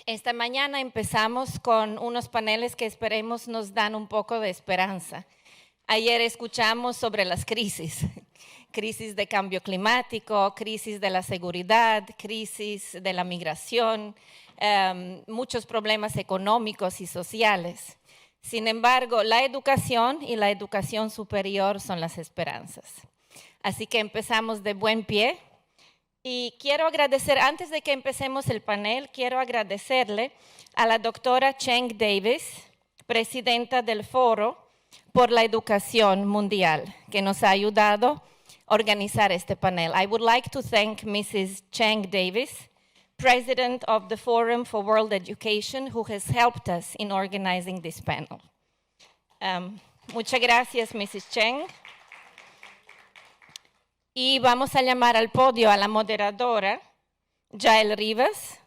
Esta mañana empezamos con unos paneles que esperemos nos dan un poco de esperanza. Ayer escuchamos sobre las crisis de cambio climático, crisis de la seguridad, crisis de la migración, muchos problemas económicos y sociales. Sin embargo, la educación y la educación superior son las esperanzas. Así que empezamos de buen pie. Y quiero agradecer, antes de que empecemos el panel, quiero agradecerle a la doctora Cheng Davis, presidenta del Foro por la Educación Mundial, que nos ha ayudado a organizar este panel. I would like to thank Mrs. Cheng Davis, President of the Forum for World Education, who has helped us in organizing this panel. Muchas gracias, Mrs. Cheng. Y vamos a llamar al podio a la moderadora, Jael Rivas.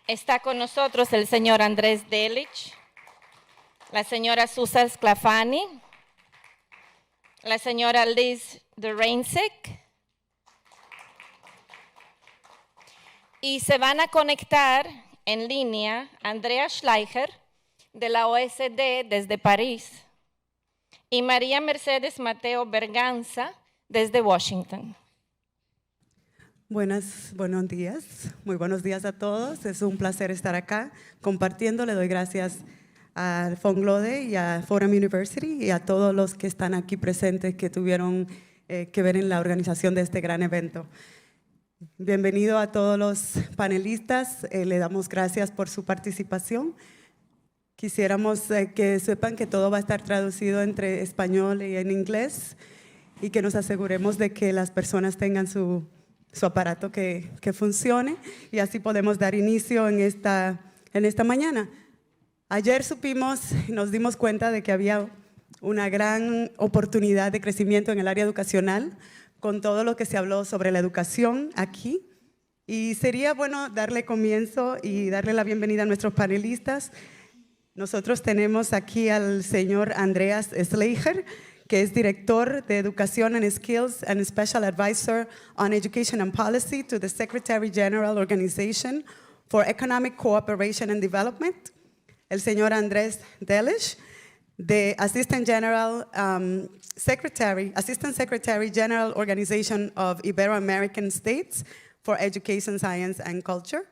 Está con nosotros el señor Andrés Delich, la señora Susan Sclafani, la señora Liz Duraisingh. Y se van a conectar en línea Andreas Schleicher, de la OCDE desde París, y María Mercedes Mateo Berganza, desde Washington. Buenos días, muy buenos días a todos. Es un placer estar acá compartiendo. Le doy gracias al FONGLODE y a Forum University y a todos los que están aquí presentes que tuvieron que ver en la organización de este gran evento. Bienvenido a todos los panelistas. Le damos gracias por su participación. Quisiéramos que sepan que todo va a estar traducido entre español y en inglés, y que nos aseguremos de que las personas tengan su aparato que funcione, y así podemos dar inicio en esta mañana. Ayer nos dimos cuenta de que había una gran oportunidad de crecimiento en el área educacional con todo lo que se habló sobre la educación aquí, y sería bueno darle comienzo y darle la bienvenida a nuestros panelistas. Nosotros tenemos aquí al señor Andreas Schleicher, que es director de Educación and Skills and Special Advisor on Education and Policy to the Secretary General Organization for Economic Cooperation and Development. El señor Andrés Delich, the Assistant Secretary General Organization of Iberoamerican States for Education, Science and Culture.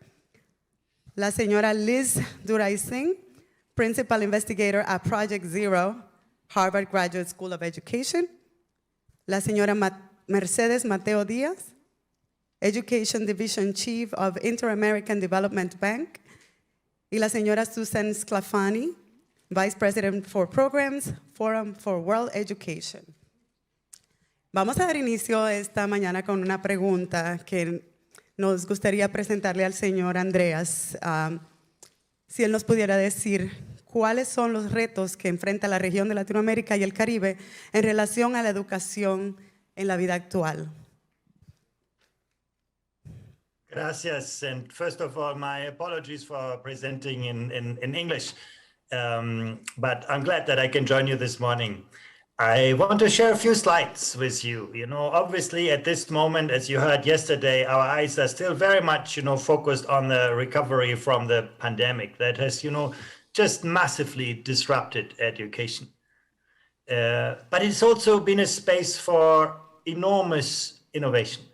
La señora Liz Duraisingh, Principal Investigator at Project Zero, Harvard Graduate School of Education. La señora Mercedes Mateo Díaz, Education Division Chief of Inter-American Development Bank. Y la señora Susan Sclafani, Vice President for Programs, Forum for World Education. Vamos a dar inicio esta mañana con una pregunta que nos gustaría presentarle al señor Andreas. Si él nos pudiera decir cuáles son los retos que enfrenta la región de Latinoamérica y el Caribe en relación a la educación en la vida actual. Gracias, and first of all, my apologies for presenting in English, but I'm glad that I can join you this morning. I want to share a few slides with you. You know, obviously at this moment, as you heard yesterday, our eyes are still very much, focused on the recovery from the pandemic that has, just massively disrupted education. But it's also been a space for enormous innovation,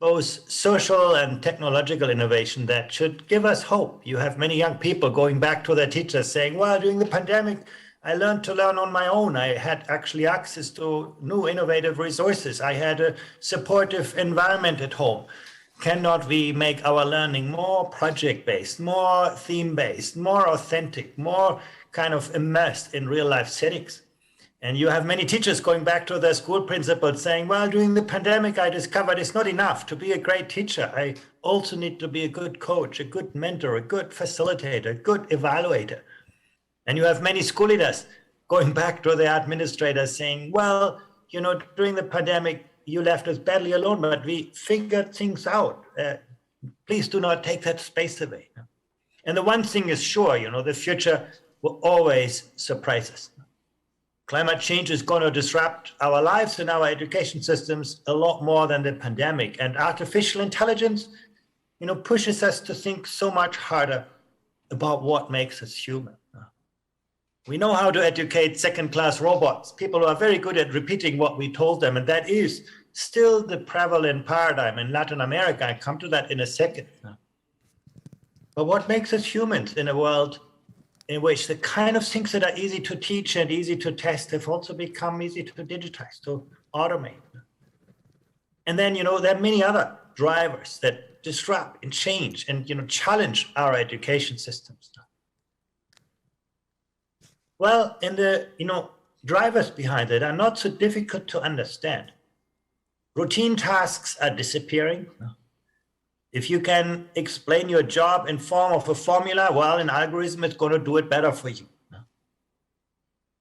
both social and technological innovation that should give us hope. You have many young people going back to their teachers saying, well, during the pandemic, I learned to learn on my own. I had actually access to new innovative resources. I had a supportive environment at home. Cannot we make our learning more project-based, more theme-based, more authentic, more kind of immersed in real-life settings? And you have many teachers going back to their school principals saying, well, during the pandemic, I discovered it's not enough to be a great teacher. I also need to be a good coach, a good mentor, a good facilitator, a good evaluator. And you have many school leaders going back to their administrators saying, well, during the pandemic, you left us badly alone, but we figured things out. Please do not take that space away. And the one thing is sure, the future will always surprise us. Climate change is going to disrupt our lives and our education systems a lot more than the pandemic. And artificial intelligence pushes us to think so much harder about what makes us human. We know how to educate second-class robots, people who are very good at repeating what we told them, and that is still the prevalent paradigm in Latin America. I come to that in a second. But what makes us humans in a world in which the kind of things that are easy to teach and easy to test have also become easy to digitize, to automate? And then, there are many other drivers that disrupt and change and, challenge our education systems. Well, and the, drivers behind it are not so difficult to understand. Routine tasks are disappearing. If you can explain your job in form of a formula, well, an algorithm is going to do it better for you.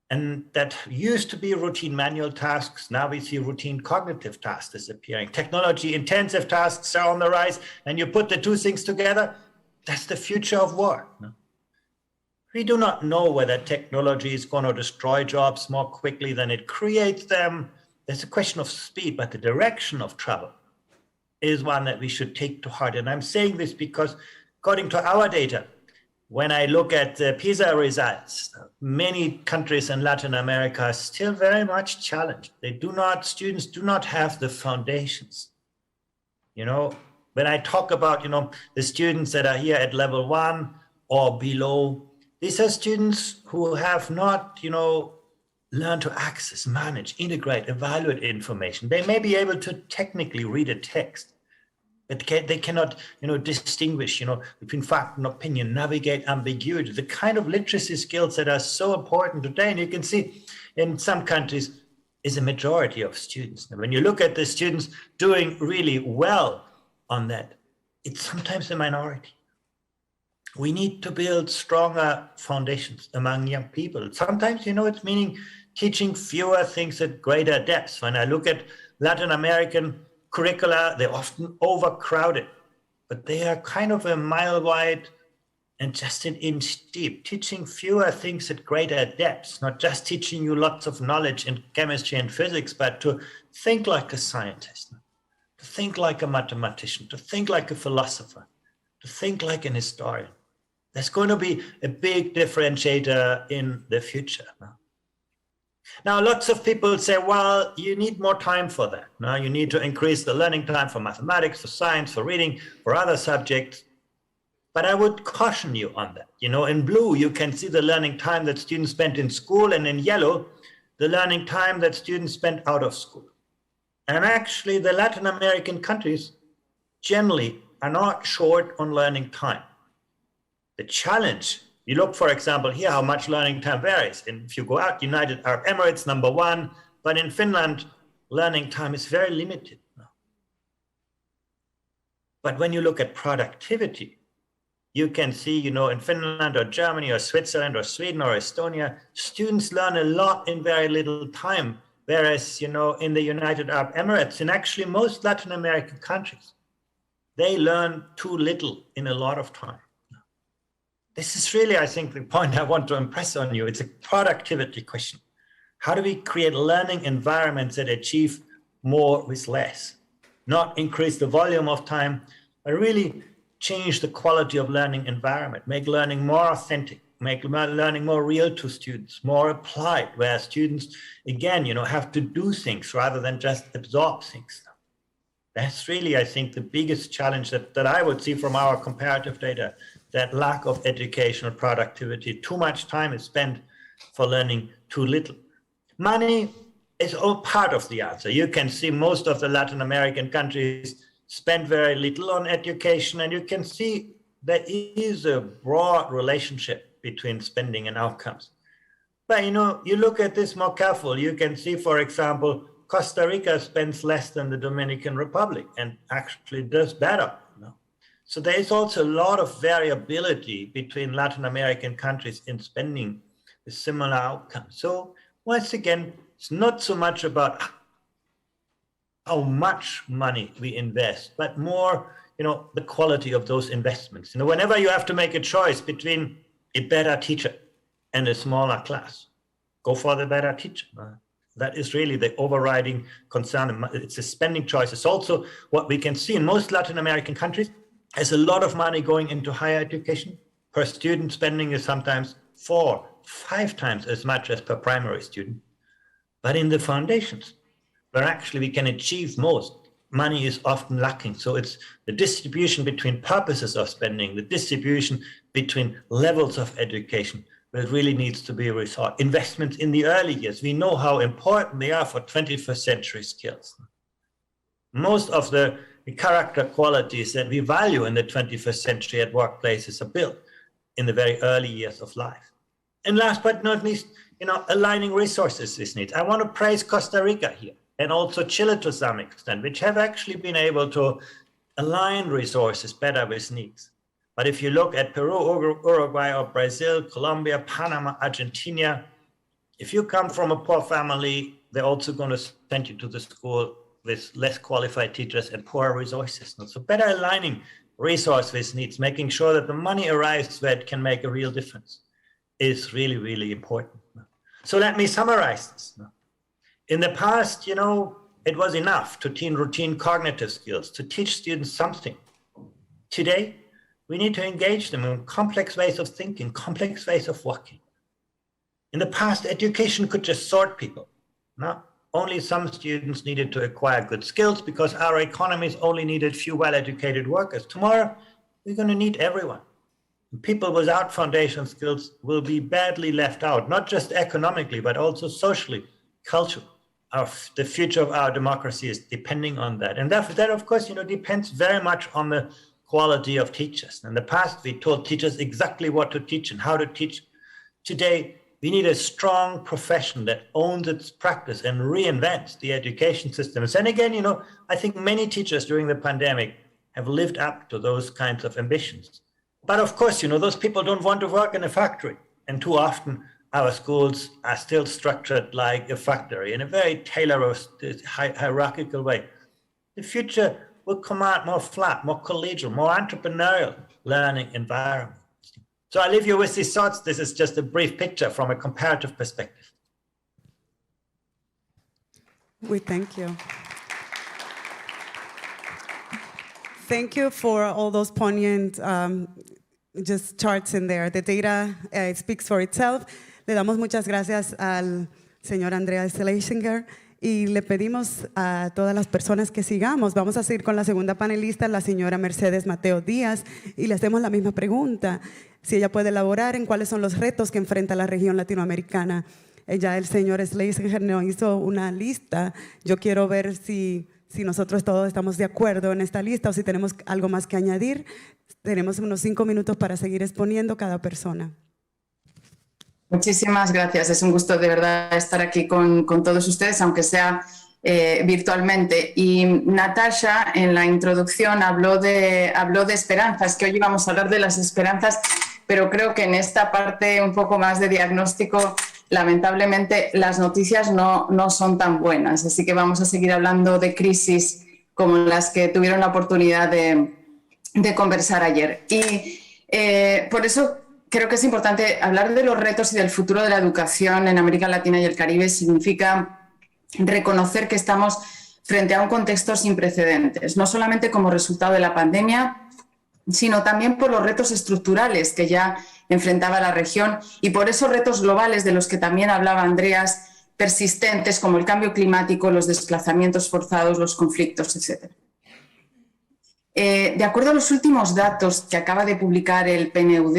And that used to be routine manual tasks. Now we see routine cognitive tasks disappearing. Technology-intensive tasks are on the rise, and you put the two things together, that's the future of work. We do not know whether technology is going to destroy jobs more quickly than it creates them. There's a question of speed, but the direction of travel is one that we should take to heart. And I'm saying this because, according to our data, when I look at the PISA results, many countries in Latin America are still very much challenged. Students do not have the foundations. When I talk about, the students that are here at level 1 or below, these are students who have not, learned to access, manage, integrate, evaluate information. They may be able to technically read a text, but they cannot, distinguish, between fact and opinion, navigate ambiguity, the kind of literacy skills that are so important today. And you can see in some countries is a majority of students. And when you look at the students doing really well on that, it's sometimes a minority. We need to build stronger foundations among young people. Sometimes, it's meaning teaching fewer things at greater depths. When I look at Latin American curricula, they're often overcrowded, but they are kind of a mile wide and just an inch deep, teaching fewer things at greater depths, not just teaching you lots of knowledge in chemistry and physics, but to think like a scientist, to think like a mathematician, to think like a philosopher, to think like an historian. That's going to be a big differentiator in the future. Now, lots of people say, well, you need more time for that. Now, you need to increase the learning time for mathematics, for science, for reading, for other subjects. But I would caution you on that. In blue, you can see the learning time that students spent in school, and in yellow, the learning time that students spent out of school. And actually, the Latin American countries generally are not short on learning time. The challenge, you look, for example, here how much learning time varies. And if you go out, United Arab Emirates, number 1, but in Finland, learning time is very limited now. But when you look at productivity, you can see, in Finland or Germany or Switzerland or Sweden or Estonia, students learn a lot in very little time. Whereas, in the United Arab Emirates, and actually most Latin American countries, they learn too little in a lot of time. This is really, I think, the point I want to impress on you. It's a productivity question. How do we create learning environments that achieve more with less? Not increase the volume of time, but really change the quality of learning environment, make learning more authentic, make learning more real to students, more applied, where students, again, have to do things rather than just absorb things. That's really, I think, the biggest challenge that I would see from our comparative data, that lack of educational productivity. Too much time is spent for learning too little. Money is all part of the answer. You can see most of the Latin American countries spend very little on education, and you can see there is a broad relationship between spending and outcomes. But you look at this more careful, you can see, for example, Costa Rica spends less than the Dominican Republic and actually does better. So there is also a lot of variability between Latin American countries in spending with similar outcomes. So once again, it's not so much about how much money we invest, but more, the quality of those investments. Whenever you have to make a choice between a better teacher and a smaller class, go for the better teacher. That is really the overriding concern. It's a spending choice. It's also what we can see in most Latin American countries. There's a lot of money going into higher education. Per student spending is sometimes 4, 5 times as much as per primary student. But in the foundations, where actually we can achieve most, money is often lacking. So it's the distribution between purposes of spending, the distribution between levels of education, where it really needs to be rethought. Investments in the early years, we know how important they are for 21st century skills. Most of the character qualities that we value in the 21st century at workplaces are built in the very early years of life. And last but not least, aligning resources with needs. I want to praise Costa Rica here, and also Chile to some extent, which have actually been able to align resources better with needs. But if you look at Peru, Uruguay, or Brazil, Colombia, Panama, Argentina, if you come from a poor family, they're also going to send you to the school with less qualified teachers and poorer resources. So better aligning resource with needs, making sure that the money arrives where it can make a real difference, is really, really important. So let me summarize this. In the past, it was enough to teach routine cognitive skills, to teach students something. Today, we need to engage them in complex ways of thinking, complex ways of working. In the past, education could just sort people. Now, only some students needed to acquire good skills because our economies only needed few well-educated workers. Tomorrow, we're going to need everyone. People without foundation skills will be badly left out, not just economically, but also socially, culturally. The future of our democracy is depending on that. And that of course, depends very much on the quality of teachers. In the past, we told teachers exactly what to teach and how to teach. Today, we need a strong profession that owns its practice and reinvents the education systems. And again, I think many teachers during the pandemic have lived up to those kinds of ambitions. But of course, those people don't want to work in a factory. And too often, our schools are still structured like a factory in a very tailored, hierarchical way. The future will command more flat, more collegial, more entrepreneurial learning environment. So I leave you with these thoughts. This is just a brief picture from a comparative perspective. We thank you. Thank you for all those poignant just charts in there. The data speaks for itself. Le damos muchas gracias al señor Andreas Schleicher y le pedimos a todas las personas que sigamos. Vamos a seguir con la segunda panelista, la señora Mercedes Mateo Díaz, y le hacemos la misma pregunta, si ella puede elaborar en cuáles son los retos que enfrenta la región latinoamericana. Ya el señor Schleicher nos hizo una lista. Yo quiero ver si nosotros todos estamos de acuerdo en esta lista o si tenemos algo más que añadir. Tenemos unos 5 minutos para seguir exponiendo cada persona. Muchísimas gracias. Es un gusto de verdad estar aquí con todos ustedes, aunque sea virtualmente. Y Natasha en la introducción habló de esperanzas, que hoy íbamos a hablar de las esperanzas, pero creo que en esta parte un poco más de diagnóstico, lamentablemente las noticias no son tan buenas. Así que vamos a seguir hablando de crisis como las que tuvieron la oportunidad de conversar ayer. Y por eso creo que es importante hablar de los retos y del futuro de la educación en América Latina y el Caribe. Significa reconocer que estamos frente a un contexto sin precedentes, no solamente como resultado de la pandemia, sino también por los retos estructurales que ya enfrentaba la región y por esos retos globales de los que también hablaba Andreas, persistentes como el cambio climático, los desplazamientos forzados, los conflictos, etc. De acuerdo a los últimos datos que acaba de publicar el PNUD,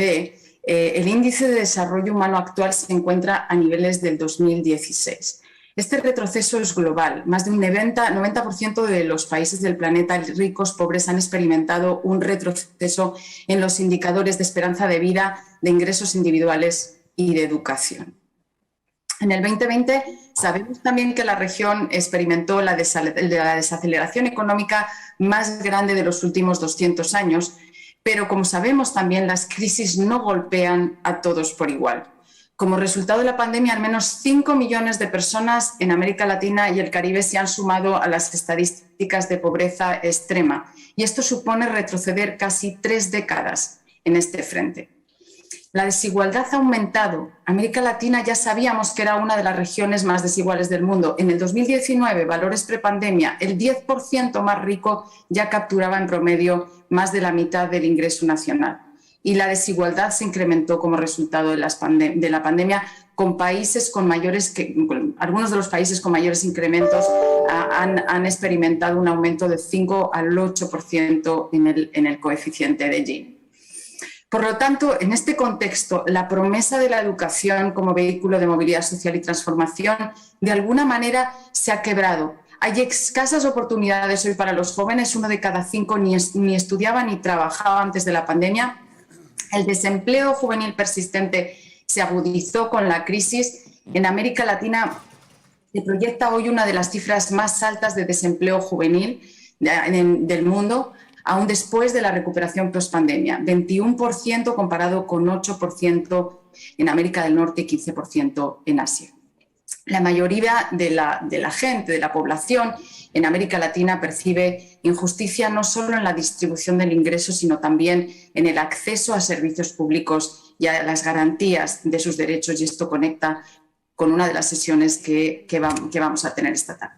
el índice de desarrollo humano actual se encuentra a niveles del 2016. Este retroceso es global. Más de un 90% de los países del planeta, ricos, pobres, han experimentado un retroceso en los indicadores de esperanza de vida, de ingresos individuales y de educación. En el 2020 sabemos también que la región experimentó la desaceleración económica más grande de los últimos 200 años, pero como sabemos también las crisis no golpean a todos por igual. Como resultado de la pandemia, al menos 5 millones de personas en América Latina y el Caribe se han sumado a las estadísticas de pobreza extrema y esto supone retroceder casi 3 décadas en este frente. La desigualdad ha aumentado. América Latina ya sabíamos que era una de las regiones más desiguales del mundo. En el 2019, valores prepandemia, el 10% más rico ya capturaba en promedio más de la mitad del ingreso nacional. Y la desigualdad se incrementó como resultado de la pandemia, con países con algunos de los países con mayores incrementos han experimentado un aumento de 5 al 8% en el coeficiente de Gini. Por lo tanto, en este contexto, la promesa de la educación como vehículo de movilidad social y transformación, de alguna manera se ha quebrado. Hay escasas oportunidades hoy para los jóvenes, 1 de cada 5 ni estudiaba ni trabajaba antes de la pandemia. El desempleo juvenil persistente se agudizó con la crisis. En América Latina se proyecta hoy una de las cifras más altas de desempleo juvenil del mundo, aún después de la recuperación post-pandemia, 21% comparado con 8% en América del Norte y 15% en Asia. La mayoría de la gente, de la población en América Latina percibe injusticia no solo en la distribución del ingreso, sino también en el acceso a servicios públicos y a las garantías de sus derechos, y esto conecta con una de las sesiones que vamos a tener esta tarde.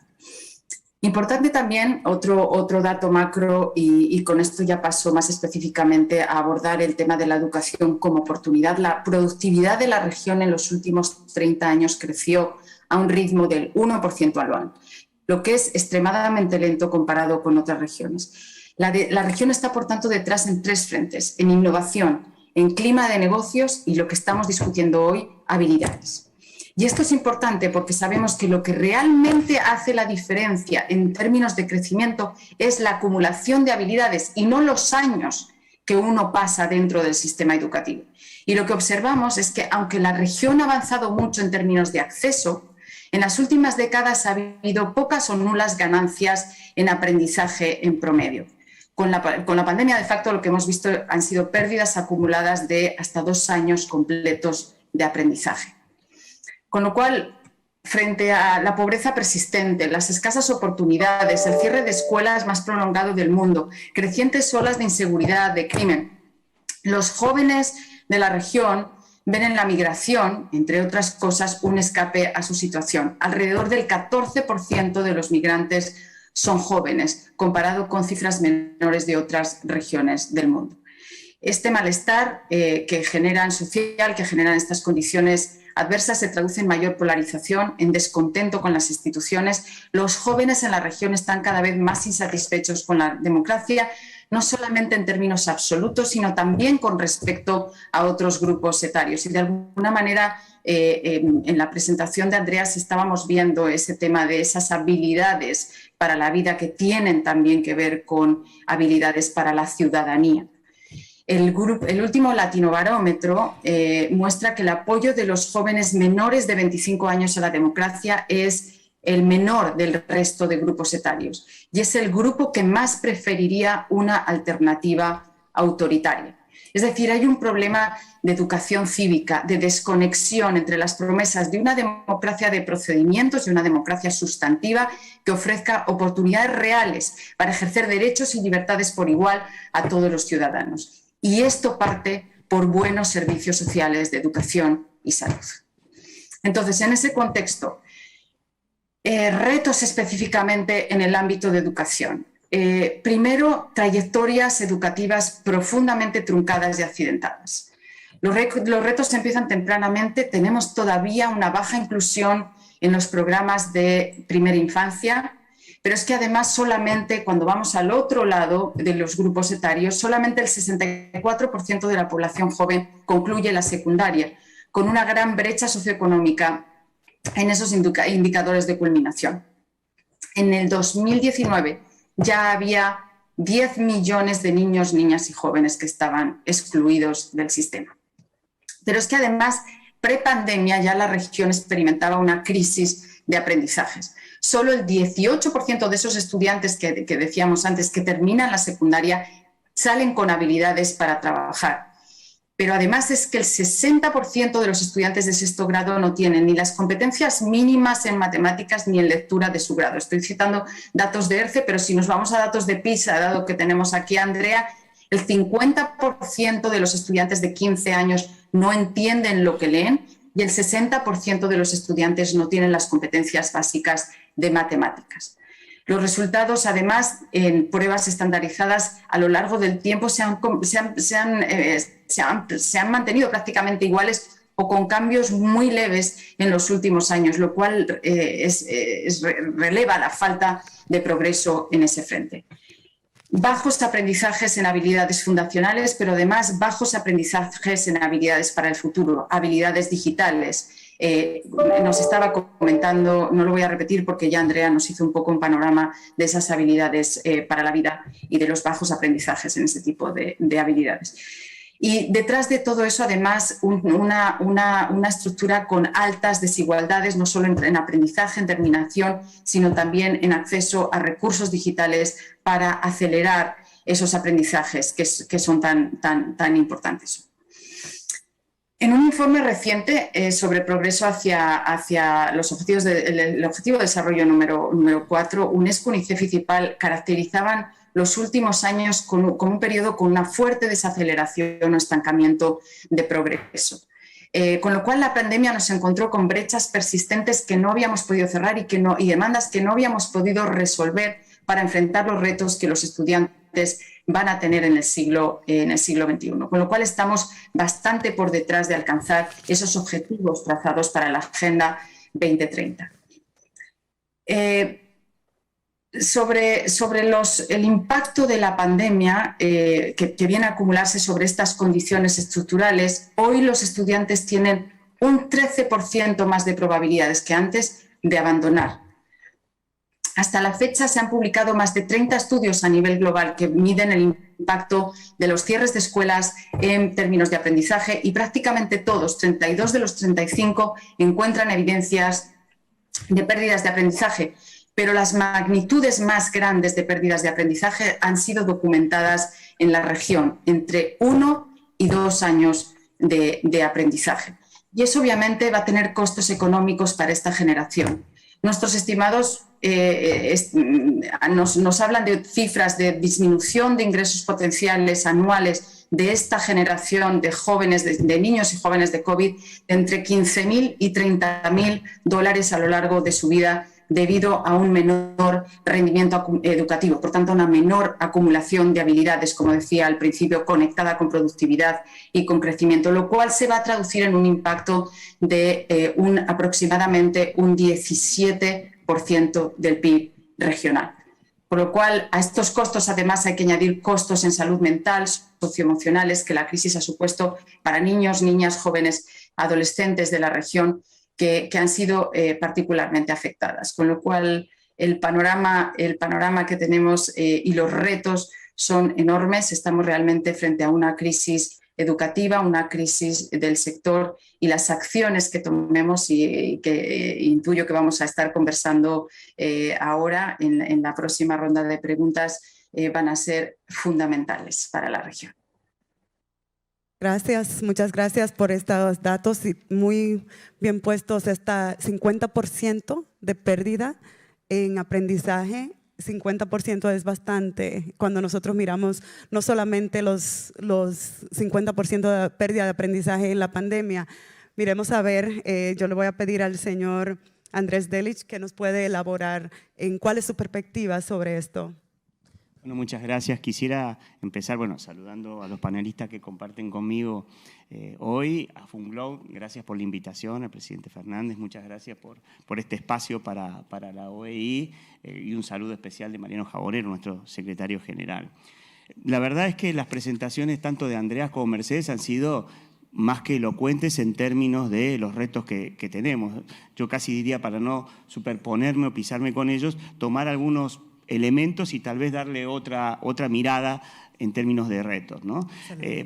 Importante también, otro dato macro, y con esto ya paso más específicamente a abordar el tema de la educación como oportunidad. La productividad de la región en los últimos 30 años creció a un ritmo del 1% anual, lo que es extremadamente lento comparado con otras regiones. La región está, por tanto, detrás en 3 frentes: en innovación, en clima de negocios y lo que estamos discutiendo hoy, habilidades. Y esto es importante porque sabemos que lo que realmente hace la diferencia en términos de crecimiento es la acumulación de habilidades y no los años que uno pasa dentro del sistema educativo. Y lo que observamos es que, aunque la región ha avanzado mucho en términos de acceso, en las últimas décadas ha habido pocas o nulas ganancias en aprendizaje en promedio. Con la pandemia, de facto, lo que hemos visto han sido pérdidas acumuladas de hasta 2 años completos de aprendizaje. Con lo cual, frente a la pobreza persistente, las escasas oportunidades, el cierre de escuelas más prolongado del mundo, crecientes olas de inseguridad, de crimen, los jóvenes de la región ven en la migración, entre otras cosas, un escape a su situación. Alrededor del 14% de los migrantes son jóvenes, comparado con cifras menores de otras regiones del mundo. Este malestar que generan estas condiciones adversas se traduce en mayor polarización, en descontento con las instituciones. Los jóvenes en la región están cada vez más insatisfechos con la democracia, no solamente en términos absolutos, sino también con respecto a otros grupos etarios. Y de alguna manera, en la presentación de Andreas estábamos viendo ese tema de esas habilidades para la vida que tienen también que ver con habilidades para la ciudadanía. El último Latinobarómetro muestra que el apoyo de los jóvenes menores de 25 años a la democracia es el menor del resto de grupos etarios y es el grupo que más preferiría una alternativa autoritaria. Es decir, hay un problema de educación cívica, de desconexión entre las promesas de una democracia de procedimientos y una democracia sustantiva que ofrezca oportunidades reales para ejercer derechos y libertades por igual a todos los ciudadanos. Y esto parte por buenos servicios sociales de educación y salud. Entonces, en ese contexto, retos específicamente en el ámbito de educación. Primero, trayectorias educativas profundamente truncadas y accidentadas. Los retos empiezan tempranamente. Tenemos todavía una baja inclusión en los programas de primera infancia, pero es que además solamente cuando vamos al otro lado de los grupos etarios, solamente el 64% de la población joven concluye la secundaria, con una gran brecha socioeconómica en esos indicadores de culminación. En el 2019 ya había 10 millones de niños, niñas y jóvenes que estaban excluidos del sistema. Pero es que además, prepandemia, ya la región experimentaba una crisis de aprendizajes. Solo el 18% de esos estudiantes que decíamos antes que terminan la secundaria salen con habilidades para trabajar. Pero además es que el 60% de los estudiantes de sexto grado no tienen ni las competencias mínimas en matemáticas ni en lectura de su grado. Estoy citando datos de ERCE, pero si nos vamos a datos de PISA, dado que tenemos aquí a Andrea, el 50% de los estudiantes de 15 años no entienden lo que leen y el 60% de los estudiantes no tienen las competencias básicas de matemáticas. Los resultados, además, en pruebas estandarizadas a lo largo del tiempo se han mantenido prácticamente iguales o con cambios muy leves en los últimos años, lo cual releva la falta de progreso en ese frente. Bajos aprendizajes en habilidades fundacionales, pero además bajos aprendizajes en habilidades para el futuro, habilidades digitales. Nos estaba comentando, no lo voy a repetir porque ya Andrea nos hizo un poco un panorama de esas habilidades para la vida y de los bajos aprendizajes en ese tipo de habilidades. Y detrás de todo eso, además, una estructura con altas desigualdades, no solo en aprendizaje, en terminación, sino también en acceso a recursos digitales para acelerar esos aprendizajes que son tan importantes. En un informe reciente sobre progreso hacia los objetivos el objetivo de desarrollo número 4, UNESCO, UNICEF y CIPAL caracterizaban los últimos años como un periodo con una fuerte desaceleración o estancamiento de progreso. Con lo cual la pandemia nos encontró con brechas persistentes que no habíamos podido cerrar y demandas que no habíamos podido resolver para enfrentar los retos que los estudiantes van a tener en el siglo XXI. Con lo cual estamos bastante por detrás de alcanzar esos objetivos trazados para la Agenda 2030. Sobre el impacto de la pandemia que viene a acumularse sobre estas condiciones estructurales, hoy los estudiantes tienen un 13% más de probabilidades que antes de abandonar. Hasta la fecha se han publicado más de 30 estudios a nivel global que miden el impacto de los cierres de escuelas en términos de aprendizaje y prácticamente todos, 32 de los 35, encuentran evidencias de pérdidas de aprendizaje, pero las magnitudes más grandes de pérdidas de aprendizaje han sido documentadas en la región, entre 1 y 2 años de aprendizaje. Y eso obviamente va a tener costos económicos para esta generación. Nuestros estimados nos hablan de cifras de disminución de ingresos potenciales anuales de esta generación de jóvenes, de niños y jóvenes de COVID, de entre $15.000 y $30.000 a lo largo de su vida, debido a un menor rendimiento educativo, por tanto, una menor acumulación de habilidades, como decía al principio, conectada con productividad y con crecimiento, lo cual se va a traducir en un impacto de aproximadamente un 17% del PIB regional. Por lo cual, a estos costos, además, hay que añadir costos en salud mental, socioemocionales, que la crisis ha supuesto para niños, niñas, jóvenes, adolescentes de la región, que han sido particularmente afectadas. Con lo cual, el panorama que tenemos y los retos son enormes. Estamos realmente frente a una crisis educativa, una crisis del sector, y las acciones que tomemos y que intuyo que vamos a estar conversando ahora en la próxima ronda de preguntas van a ser fundamentales para la región. Gracias, muchas gracias por estos datos y muy bien puestos. Está 50% de pérdida en aprendizaje. 50% es bastante cuando nosotros miramos no solamente los 50% de pérdida de aprendizaje en la pandemia. Miremos a ver, yo le voy a pedir al señor Andrés Delich que nos puede elaborar en cuál es su perspectiva sobre esto. Bueno, muchas gracias. Quisiera empezar saludando a los panelistas que comparten conmigo hoy, a Funglow, gracias por la invitación, al presidente Fernández, muchas gracias por este espacio para la OEI y un saludo especial de Mariano Jaborero, nuestro secretario general. La verdad es que las presentaciones tanto de Andreas como Mercedes han sido más que elocuentes en términos de los retos que tenemos. Yo casi diría, para no superponerme o pisarme con ellos, tomar algunos elementos y tal vez darle otra mirada en términos de retos, ¿no?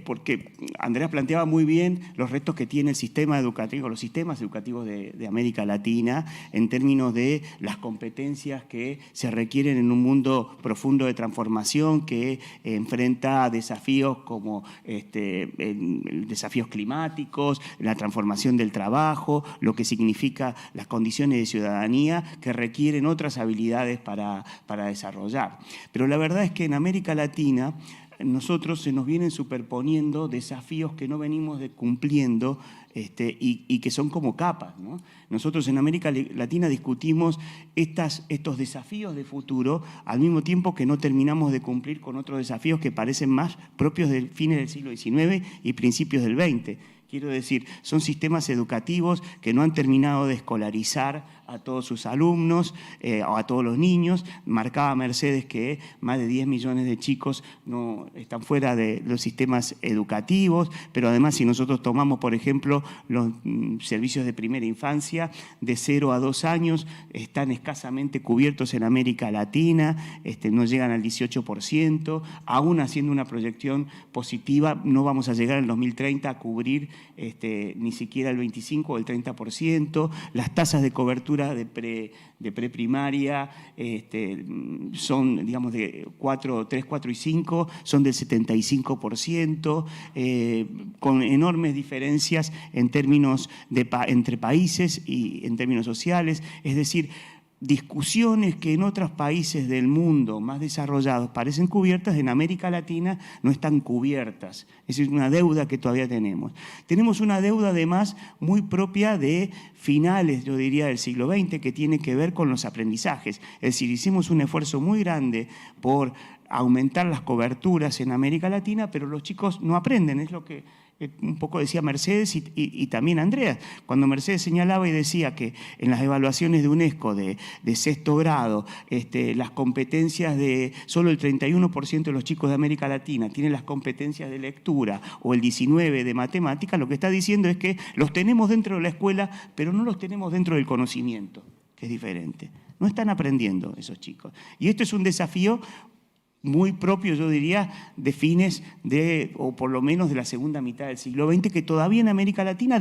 Porque Andreas planteaba muy bien los retos que tiene el sistema educativo, los sistemas educativos de América Latina en términos de las competencias que se requieren en un mundo profundo de transformación que enfrenta desafíos como desafíos climáticos, la transformación del trabajo, lo que significa las condiciones de ciudadanía que requieren otras habilidades para desarrollar. Pero la verdad es que en América Latina nosotros se nos vienen superponiendo desafíos que no venimos cumpliendo y que son como capas, ¿no? Nosotros en América Latina discutimos estos desafíos de futuro al mismo tiempo que no terminamos de cumplir con otros desafíos que parecen más propios del fines del siglo XIX y principios del XX. Quiero decir, son sistemas educativos que no han terminado de escolarizar a todos sus alumnos o a todos los niños. Marcaba Mercedes que más de 10 millones de chicos no están fuera de los sistemas educativos, pero además si nosotros tomamos, por ejemplo, los servicios de primera infancia, de 0 a 2 años, están escasamente cubiertos en América Latina, no llegan al 18%, aún haciendo una proyección positiva, no vamos a llegar en el 2030 a cubrir ni siquiera el 25 o el 30%, las tasas de cobertura de preprimaria son, digamos, de 3, 4 y 5, son del 75%, con enormes diferencias en términos entre países y en términos sociales, es decir, discusiones que en otros países del mundo más desarrollados parecen cubiertas, en América Latina no están cubiertas. Es decir, una deuda que todavía tenemos. Tenemos una deuda además muy propia de finales, yo diría, del siglo XX, que tiene que ver con los aprendizajes. Es decir, hicimos un esfuerzo muy grande por aumentar las coberturas en América Latina, pero los chicos no aprenden, es lo que un poco decía Mercedes y también Andreas. Cuando Mercedes señalaba y decía que en las evaluaciones de UNESCO de sexto grado, las competencias de solo el 31% de los chicos de América Latina tienen las competencias de lectura o el 19% de matemática, lo que está diciendo es que los tenemos dentro de la escuela, pero no los tenemos dentro del conocimiento, que es diferente. No están aprendiendo esos chicos. Y esto es un desafío muy propio, yo diría, de fines o por lo menos de la segunda mitad del siglo XX, que todavía en América Latina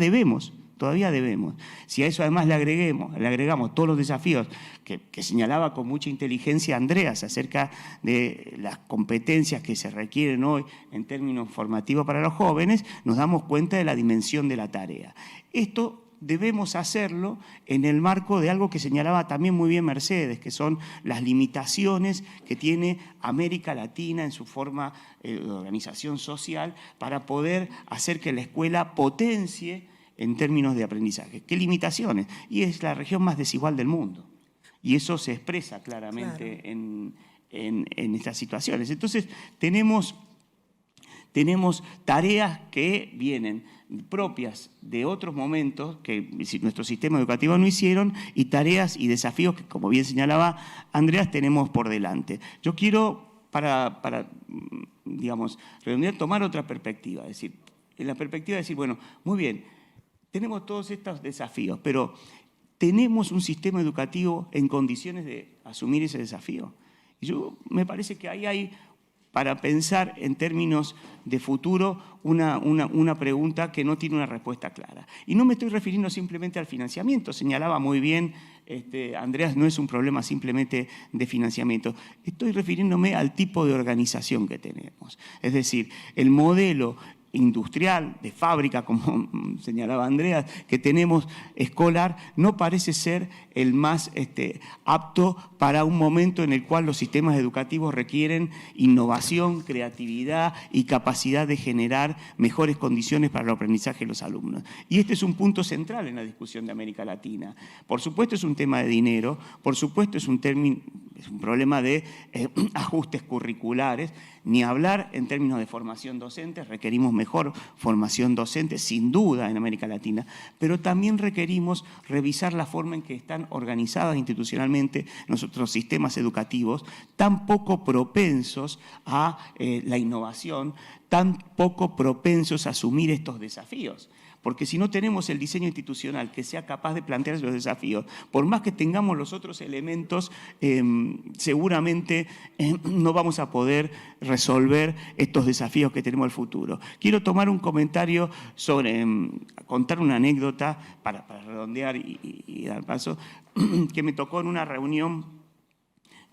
todavía debemos. Si a eso además le agregamos todos los desafíos que señalaba con mucha inteligencia Andreas acerca de las competencias que se requieren hoy en términos formativos para los jóvenes, nos damos cuenta de la dimensión de la tarea. Esto debemos hacerlo en el marco de algo que señalaba también muy bien Mercedes, que son las limitaciones que tiene América Latina en su forma de organización social para poder hacer que la escuela potencie en términos de aprendizaje. ¿Qué limitaciones? Y es la región más desigual del mundo. Y eso se expresa claramente en estas situaciones. Entonces, tenemos tareas que vienen propias de otros momentos que nuestro sistema educativo no hicieron y tareas y desafíos que, como bien señalaba Andreas, tenemos por delante. Yo quiero, para digamos, redondear, tomar otra perspectiva, es decir, en la perspectiva de decir, bueno, muy bien, tenemos todos estos desafíos, pero ¿tenemos un sistema educativo en condiciones de asumir ese desafío? Y me parece que ahí hay, para pensar en términos de futuro, una pregunta que no tiene una respuesta clara. Y no me estoy refiriendo simplemente al financiamiento, señalaba muy bien Andreas, no es un problema simplemente de financiamiento. Estoy refiriéndome al tipo de organización que tenemos. Es decir, el modelo industrial, de fábrica, como señalaba Andreas, que tenemos escolar, no parece ser el más apto para un momento en el cual los sistemas educativos requieren innovación, creatividad y capacidad de generar mejores condiciones para el aprendizaje de los alumnos. Y este es un punto central en la discusión de América Latina. Por supuesto es un tema de dinero, por supuesto es un problema de ajustes curriculares, ni hablar en términos de formación docente, requerimos mejor formación docente, sin duda, en América Latina, pero también requerimos revisar la forma en que están organizadas institucionalmente nuestros sistemas educativos, tan poco propensos a la innovación, tan poco propensos a asumir estos desafíos. Porque si no tenemos el diseño institucional que sea capaz de plantear esos desafíos, por más que tengamos los otros elementos, seguramente no vamos a poder resolver estos desafíos que tenemos al futuro. Quiero tomar un comentario sobre, contar una anécdota para redondear y dar paso, que me tocó en una reunión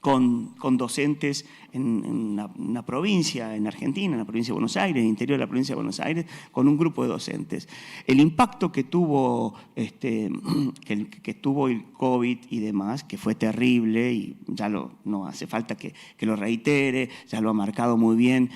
con docentes en una provincia, en Argentina, en la provincia de Buenos Aires, en el interior de la provincia de Buenos Aires, con un grupo de docentes. El impacto que tuvo, que tuvo el COVID y demás, que fue terrible, y ya no hace falta que lo reitere, ya lo ha marcado muy bien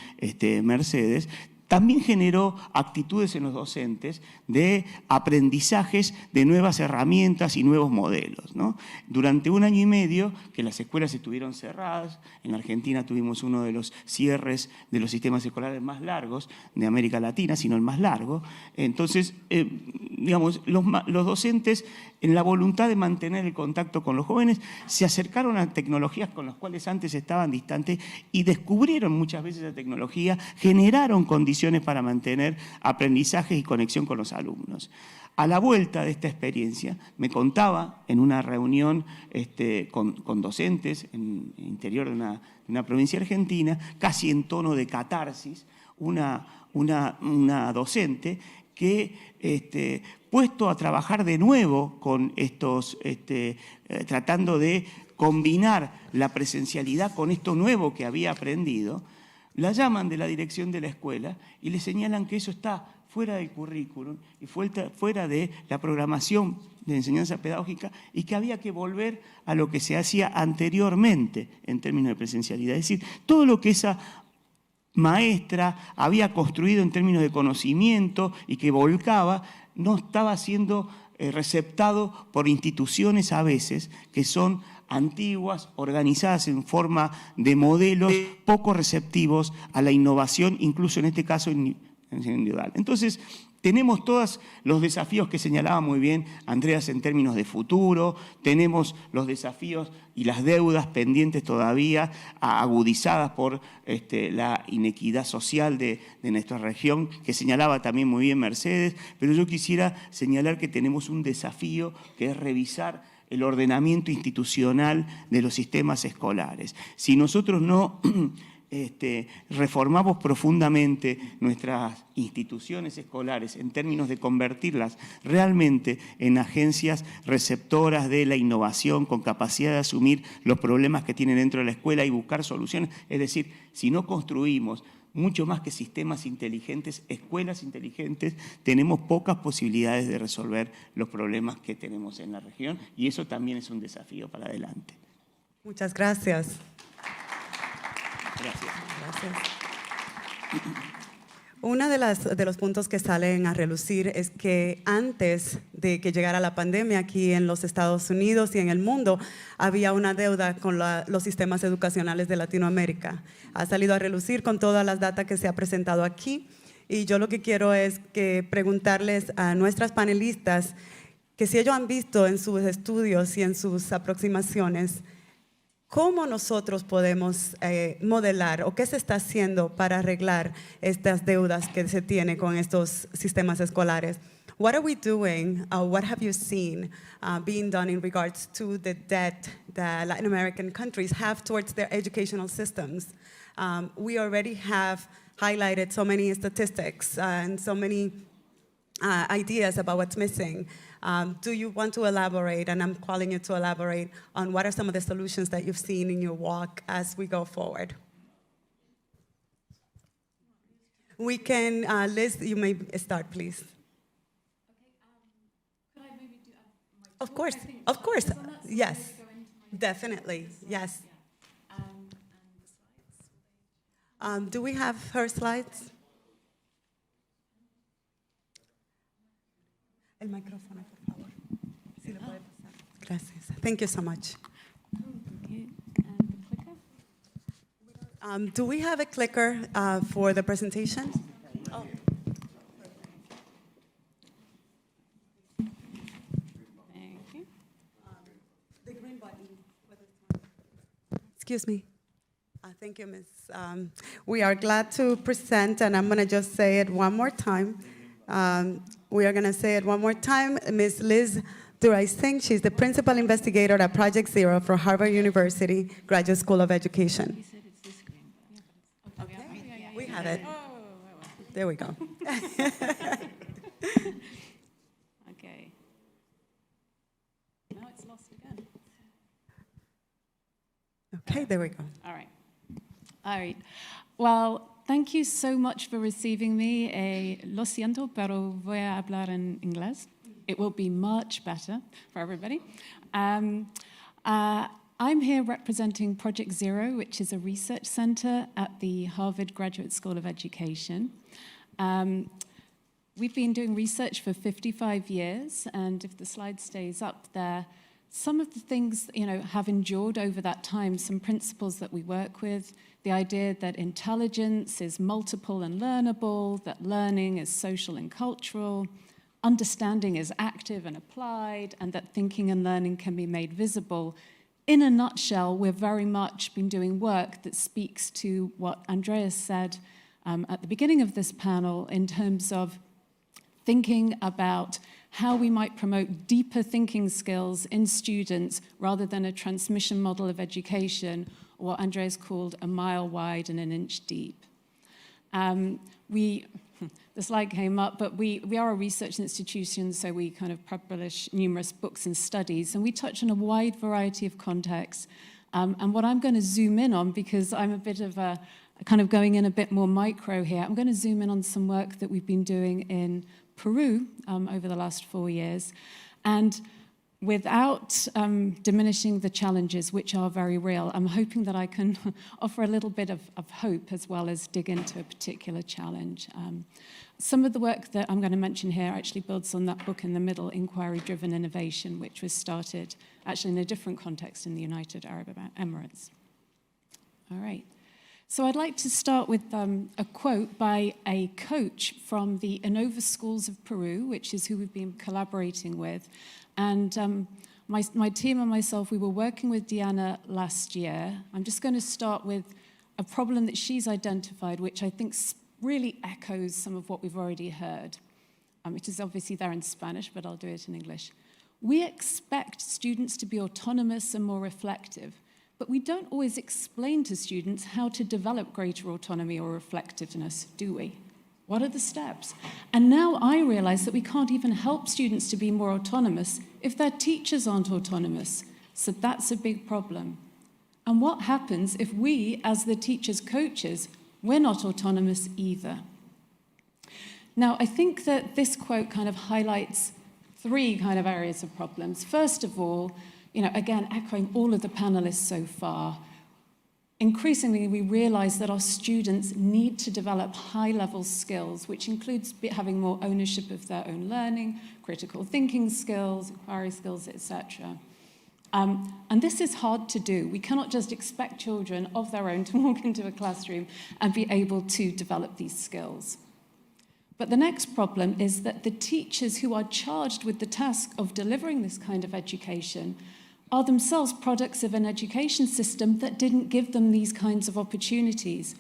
Mercedes, también generó actitudes en los docentes de aprendizajes de nuevas herramientas y nuevos modelos, ¿no? Durante 1 año y medio que las escuelas estuvieron cerradas, en Argentina tuvimos uno de los cierres de los sistemas escolares más largos de América Latina, sino el más largo. Entonces, digamos, los docentes, en la voluntad de mantener el contacto con los jóvenes, se acercaron a tecnologías con las cuales antes estaban distantes y descubrieron muchas veces la tecnología, generaron condiciones para mantener aprendizajes y conexión con los alumnos. A la vuelta de esta experiencia, me contaba en una reunión con docentes en el interior de una provincia argentina, casi en tono de catarsis, una docente que, puesto a trabajar de nuevo con estos, tratando de combinar la presencialidad con esto nuevo que había aprendido, la llaman de la dirección de la escuela y le señalan que eso está fuera del currículum y fuera de la programación de enseñanza pedagógica y que había que volver a lo que se hacía anteriormente en términos de presencialidad. Es decir, todo lo que esa maestra había construido en términos de conocimiento y que volcaba, no estaba siendo receptado por instituciones a veces que son antiguas, organizadas en forma de modelos poco receptivos a la innovación, incluso en este caso individual. Entonces, tenemos todos los desafíos que señalaba muy bien Andreas en términos de futuro, tenemos los desafíos y las deudas pendientes todavía, agudizadas por la inequidad social de nuestra región, que señalaba también muy bien Mercedes, pero yo quisiera señalar que tenemos un desafío que es revisar el ordenamiento institucional de los sistemas escolares. Si nosotros no reformamos profundamente nuestras instituciones escolares en términos de convertirlas realmente en agencias receptoras de la innovación con capacidad de asumir los problemas que tienen dentro de la escuela y buscar soluciones, es decir, si no construimos mucho más que sistemas inteligentes, escuelas inteligentes, tenemos pocas posibilidades de resolver los problemas que tenemos en la región y eso también es un desafío para adelante. Muchas gracias. Gracias. Gracias. Uno de los puntos que salen a relucir es que antes de que llegara la pandemia aquí en los Estados Unidos y en el mundo, había una deuda con los sistemas educacionales de Latinoamérica. Ha salido a relucir con todas las datas que se ha presentado aquí y yo lo que quiero es que preguntarles a nuestras panelistas que si ellos han visto en sus estudios y en sus aproximaciones ¿cómo nosotros podemos modelar o qué se está haciendo para arreglar estas deudas que se tienen con estos sistemas escolares? What are we doing? What have you seen being done in regards to the debt that Latin American countries have towards their educational systems? We already have highlighted so many statistics and so many ideas about what's missing. Do you want to elaborate, and I'm calling you to elaborate, on what are some of the solutions that you've seen in your walk as we go forward? We can, Liz, you may start, please. Could I maybe do Of course, yes, definitely, yes. Do we have her slides? El micrófono, por favor. Si lo puede pasar. Gracias. Thank you so much. Do we have a clicker for the presentation? Oh. Thank you. The green button. Excuse me. Thank you, Ms. We are glad to present, and I'm going to just say it one more time. We are going to say it one more time. Ms. Liz Duraisingh, she's the principal investigator at Project Zero for Harvard University Graduate School of Education. You said it's this screen. Okay, we have it. There we go. Okay. Now it's lost again. Okay. Okay, there we go. All right. All right. Well, thank you so much for receiving me. Lo siento, pero voy a hablar en inglés. It will be much better for everybody. I'm here representing Project Zero, which is a research center at the Harvard Graduate School of Education. We've been doing research for 55 years, and if the slide stays up there, some of the things, have endured over that time, some principles that we work with, the idea that intelligence is multiple and learnable, that learning is social and cultural, understanding is active and applied, and that thinking and learning can be made visible. In a nutshell, we've very much been doing work that speaks to what Andreas said at the beginning of this panel in terms of thinking about how we might promote deeper thinking skills in students rather than a transmission model of education, or what Andreas called a mile wide and an inch deep. The slide came up, but we are a research institution, so we kind of publish numerous books and studies, and we touch on a wide variety of contexts. And what I'm going to zoom in on, because I'm a bit of a kind of going in a bit more micro here, I'm going to zoom in on some work that we've been doing in Peru over the last 4 years. And without diminishing the challenges, which are very real, I'm hoping that I can offer a little bit of hope as well as dig into a particular challenge. Some of the work that I'm going to mention here actually builds on that book in the middle, Inquiry-Driven Innovation, which was started actually in a different context in the United Arab Emirates. All right. So I'd like to start with a quote by a coach from the Innova Schools of Peru, which is who we've been collaborating with. And my team and myself, we were working with Diana last year. I'm just going to start with a problem that she's identified, which I think really echoes some of what we've already heard, which is obviously there in Spanish, but I'll do it in English. We expect students to be autonomous and more reflective, but we don't always explain to students how to develop greater autonomy or reflectiveness, do we? What are the steps? And now I realize that we can't even help students to be more autonomous if their teachers aren't autonomous. So that's a big problem. And what happens if we, as the teachers' coaches, we're not autonomous either? Now, I think that this quote kind of highlights 3 kind of areas of problems. First of all, again, echoing all of the panelists so far, increasingly we realize that our students need to develop high-level skills, which includes having more ownership of their own learning, critical thinking skills, inquiry skills, etc. And this is hard to do. We cannot just expect children of their own to walk into a classroom and be able to develop these skills. But the next problem is that the teachers who are charged with the task of delivering this kind of education are themselves products of an education system that didn't give them these kinds of opportunities.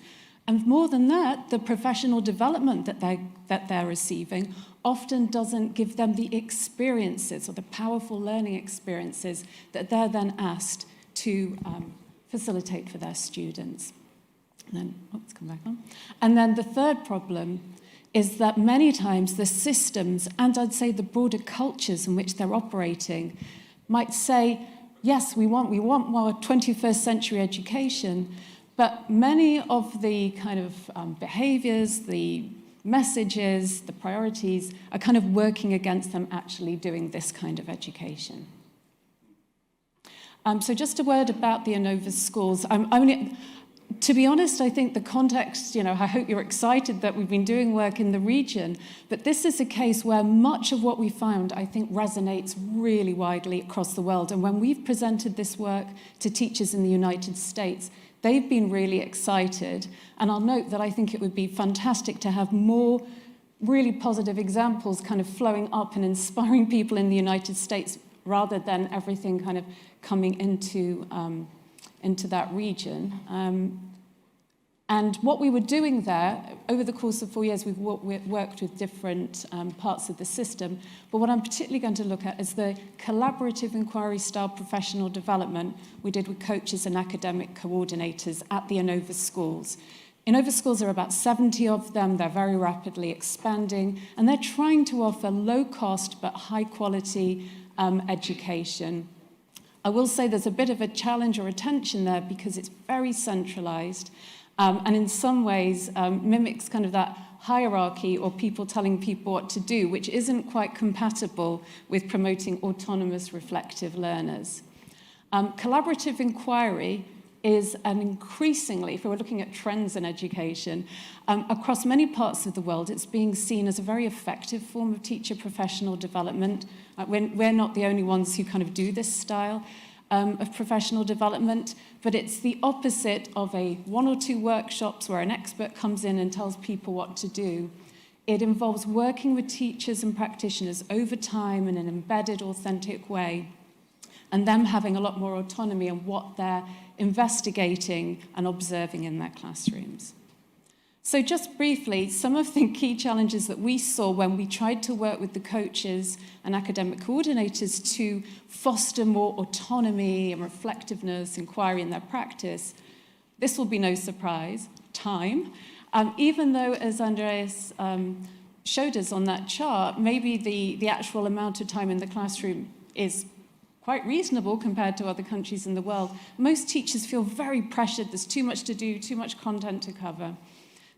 And more than that, the professional development that they're receiving often doesn't give them the experiences or the powerful learning experiences that they're then asked to facilitate for their students. And then, let's come back on. And then the third problem is that many times the systems, and I'd say the broader cultures in which they're operating, might say, yes, we want more 21st century education, but many of the kind of behaviors, the messages, the priorities are kind of working against them actually doing this kind of education. So just a word about the Innova schools. To be honest, I think the context, I hope you're excited that we've been doing work in the region, but this is a case where much of what we found, I think, resonates really widely across the world. And when we've presented this work to teachers in the United States, they've been really excited. And I'll note that I think it would be fantastic to have more really positive examples kind of flowing up and inspiring people in the United States rather than everything kind of coming into that region. And what we were doing there, over the course of 4 years, we've worked with different parts of the system. But what I'm particularly going to look at is the collaborative inquiry-style professional development we did with coaches and academic coordinators at the Innova schools. Innova schools, there are about 70 of them. They're very rapidly expanding. And they're trying to offer low-cost but high-quality education I will say there's a bit of a challenge or a tension there because it's very centralized and in some ways mimics kind of that hierarchy or people telling people what to do, which isn't quite compatible with promoting autonomous reflective learners. Collaborative inquiry is an increasingly, if we're looking at trends in education, across many parts of the world, it's being seen as a very effective form of teacher professional development. We're not the only ones who kind of do this style of professional development, but it's the opposite of a 1 or 2 workshops where an expert comes in and tells people what to do. It involves working with teachers and practitioners over time in an embedded, authentic way, and them having a lot more autonomy in what they're investigating and observing in their classrooms. So just briefly, some of the key challenges that we saw when we tried to work with the coaches and academic coordinators to foster more autonomy and reflectiveness, inquiry in their practice, this will be no surprise, time. Even though, as Andreas showed us on that chart, maybe the actual amount of time in the classroom is quite reasonable compared to other countries in the world. Most teachers feel very pressured. There's too much to do, too much content to cover.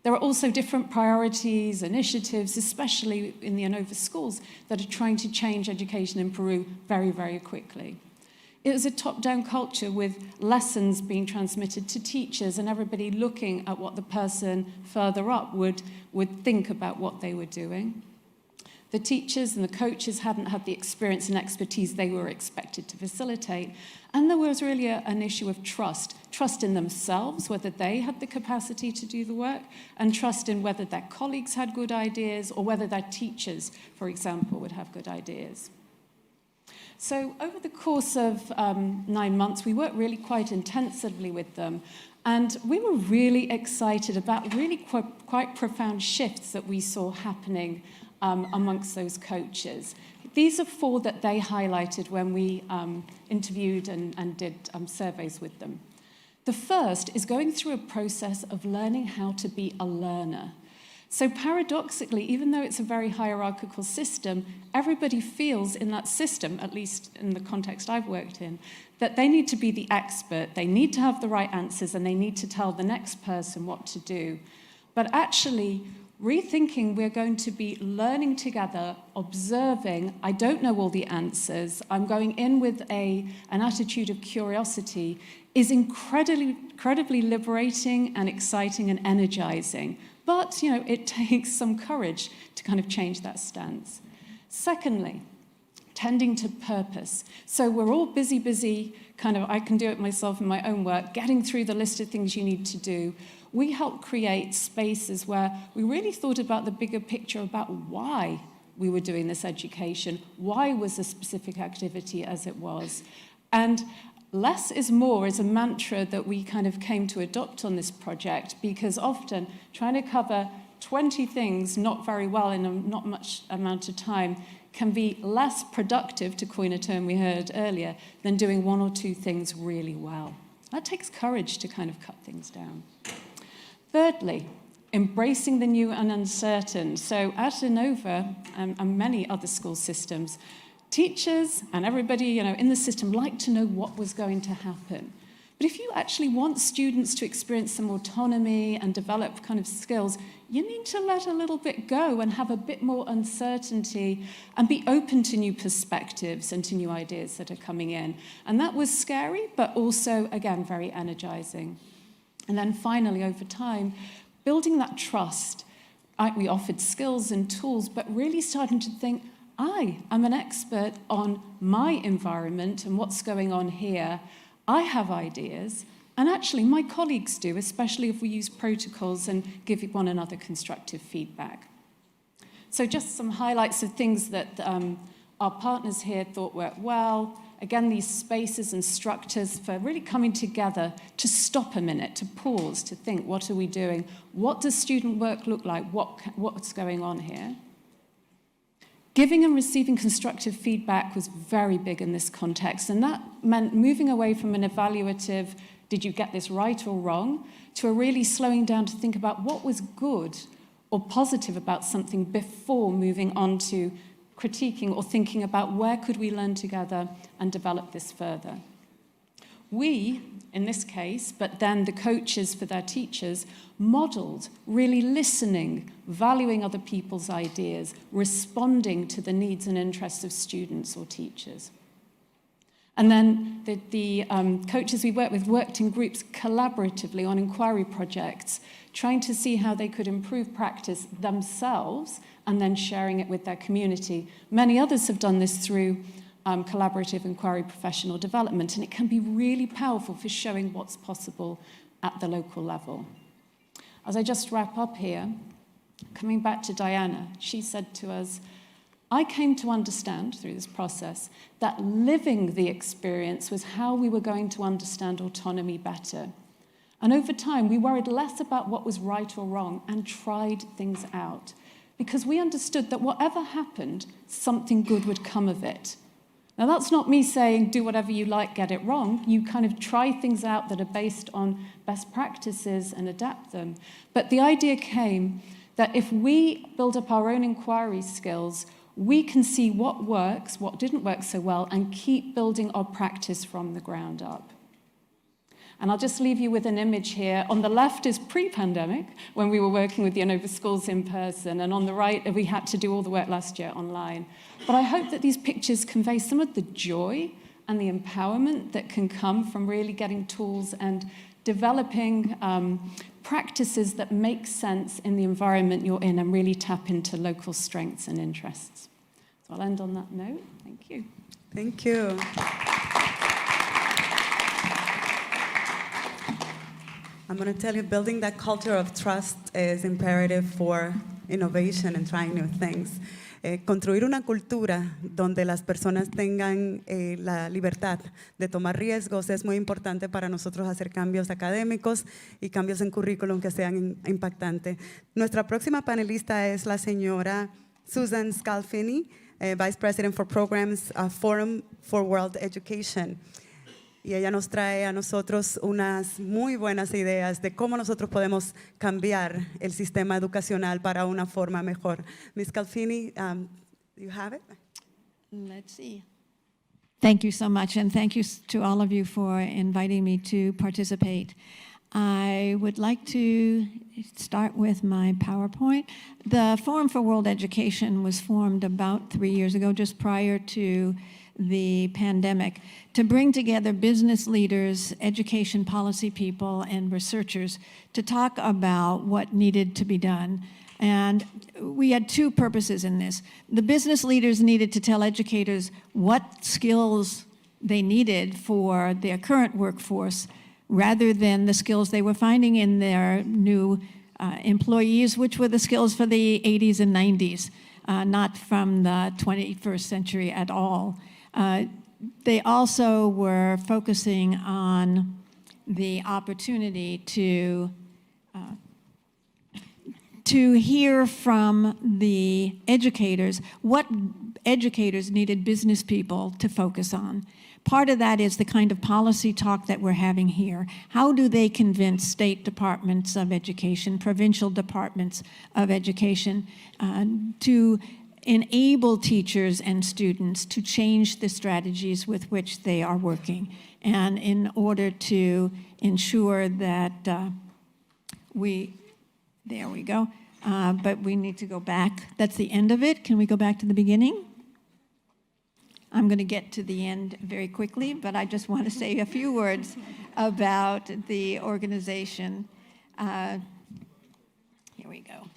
There are also different priorities, initiatives, especially in the ANOVA schools, that are trying to change education in Peru very, very quickly. It was a top-down culture with lessons being transmitted to teachers and everybody looking at what the person further up would think about what they were doing. The teachers and the coaches hadn't had the experience and expertise they were expected to facilitate. And there was really an issue of trust in themselves, whether they had the capacity to do the work, and trust in whether their colleagues had good ideas or whether their teachers, for example, would have good ideas. So over the course of 9 months, we worked really quite intensively with them. And we were really excited about really quite profound shifts that we saw happening amongst those coaches. These are 4 that they highlighted when we interviewed and did surveys with them. The first is going through a process of learning how to be a learner. So paradoxically, even though it's a very hierarchical system, everybody feels in that system, at least in the context I've worked in, that they need to be the expert, they need to have the right answers, and they need to tell the next person what to do. But actually, rethinking, we're going to be learning together, observing. I don't know all the answers. I'm going in with an attitude of curiosity is incredibly liberating and exciting and energizing. But, it takes some courage to kind of change that stance. Secondly, tending to purpose. So we're all busy, I can do it myself in my own work, getting through the list of things you need to do. We help create spaces where we really thought about the bigger picture about why we were doing this education, why was a specific activity as it was. And less is more is a mantra that we kind of came to adopt on this project, because often trying to cover 20 things not very well in a not much amount of time can be less productive, to coin a term we heard earlier, than doing 1 or 2 things really well. That takes courage to kind of cut things down. Thirdly, embracing the new and uncertain. So at ANOVA and many other school systems, teachers and everybody in the system like to know what was going to happen. But if you actually want students to experience some autonomy and develop kind of skills, you need to let a little bit go and have a bit more uncertainty and be open to new perspectives and to new ideas that are coming in. And that was scary, but also, again, very energizing. And then finally, over time, building that trust. We offered skills and tools, but really starting to think, I am an expert on my environment and what's going on here. I have ideas, and actually my colleagues do, especially if we use protocols and give one another constructive feedback. So just some highlights of things that our partners here thought worked well. Again, these spaces and structures for really coming together to stop a minute, to pause, to think, what are we doing? What does student work look like? What's going on here? Giving and receiving constructive feedback was very big in this context, and that meant moving away from an evaluative, did you get this right or wrong, to a really slowing down to think about what was good or positive about something before moving on to critiquing or thinking about where could we learn together and develop this further. We, in this case, but then the coaches for their teachers, modeled really listening, valuing other people's ideas, responding to the needs and interests of students or teachers. And then the coaches we worked with worked in groups collaboratively on inquiry projects, trying to see how they could improve practice themselves and then sharing it with their community. Many others have done this through collaborative inquiry professional development, and it can be really powerful for showing what's possible at the local level. As I just wrap up here, coming back to Diana, she said to us, I came to understand through this process that living the experience was how we were going to understand autonomy better. And over time, we worried less about what was right or wrong and tried things out, because we understood that whatever happened, something good would come of it. Now, that's not me saying do whatever you like, get it wrong. You kind of try things out that are based on best practices and adapt them. But the idea came that if we build up our own inquiry skills, we can see what works, what didn't work so well, and keep building our practice from the ground up. And I'll just leave you with an image here. On the left is pre-pandemic, when we were working with the Innova schools in person, and on the right, we had to do all the work last year online. But I hope that these pictures convey some of the joy and the empowerment that can come from really getting tools and developing practices that make sense in the environment you're in and really tap into local strengths and interests. So I'll end on that note. Thank you. Thank you. I'm going to tell you, building that culture of trust is imperative for innovation and trying new things. Construir una cultura donde las personas tengan la libertad de tomar riesgos es muy importante para nosotros hacer cambios académicos y cambios en currículum que sean impactantes. Nuestra próxima panelista es la señora Susan Scalfini, Vice President for Programs, Forum for World Education. Y ella nos trae a nosotros unas muy buenas ideas de cómo nosotros podemos cambiar el sistema educacional para una forma mejor. Ms. Scalfini, you have it? Let's see. Thank you so much, and thank you to all of you for inviting me to participate. I would like to start with my PowerPoint. The Forum for World Education was formed about 3 years ago, just prior to the pandemic, to bring together business leaders, education policy people, and researchers to talk about what needed to be done. And we had two purposes in this. The business leaders needed to tell educators what skills they needed for their current workforce, rather than the skills they were finding in their new employees, which were the skills for the 80s and 90s, not from the 21st century at all. They also were focusing on the opportunity to hear from the educators what educators needed business people to focus on. Part of that is the kind of policy talk that we're having here. How do they convince state departments of education, provincial departments of education, to enable teachers and students to change the strategies with which they are working, and in order to ensure that there we go, but we need to go back. That's the end of it. Can we go back to the beginning? I'm going to get to the end very quickly, but I just want to say a few words about the organization. Here we go.